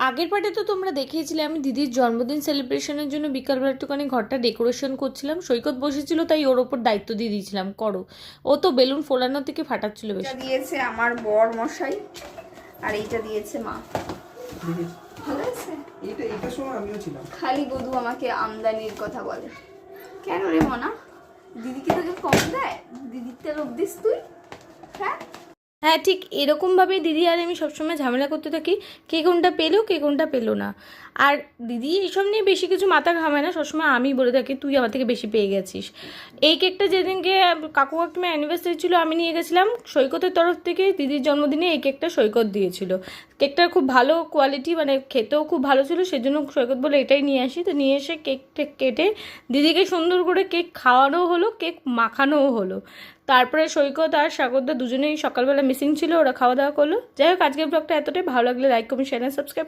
আগের পার্টে তো তোমরা দেখিয়েছিলে আমি দিদির জন্মদিন সেলিব্রেশনের জন্য বিকালবেলা একটুখানি ঘরটা ডেকোরেশন করছিলাম। সৈকত বসেছিল, তাই ওর ওপর দায়িত্ব দিয়ে দিয়েছিলাম, করো। ও তো বেলুন ফোলানো থেকে ফাটাচ্ছিল বেশি। দিয়েছে আমার বর মশাই, আর এইটা দিয়েছে মা। ভালো আছে। এটা সময় আমিও ছিলাম। খালি গদু আমাকে আমদানির কথা বলে। কেন রে মনা, দিদি কি তোকে কম দেয়? দিদিরটা লোভ দিস তুই? হ্যাঁ হ্যাঁ, ঠিক এরকমভাবেই দিদি আর আমি সবসময় ঝামেলা করতে থাকি, কে কোনটা পেলো কে কোনটা পেলো না। আর দিদি এইসব নিয়ে বেশি কিছু মাথা ঘামায় না, সবসময় আমি বলে থাকি তুই আমার থেকে বেশি পেয়ে গেছিস। এই কেকটা যেদিনকে কাকু কাকিমার অ্যানিভার্সারি ছিল আমি নিয়ে গেছিলাম সৈকতের তরফ থেকে, দিদির জন্মদিনে এই কেকটা সৈকত দিয়েছিল। কেকটা খুব ভালো কোয়ালিটি, মানে খেতেও খুব ভালো ছিল, সেজন্য সৈকত বলে এটাই নিয়ে আসি। তো নিয়ে এসে কেক কেটে দিদিকে সুন্দর করে কেক খাওয়ানোও হলো, কেক মাখানোও হলো। তারপরে সৈকত আর সাগরদা দুজনেই সকালবেলা মিসিং ছিল, ওরা খাওয়া দাওয়া করলো। যাই হোক, আজকের ব্লগটা এতটাই ভালো লাগলে লাইক কমেন্ট শেয়ার সাবস্ক্রাইব।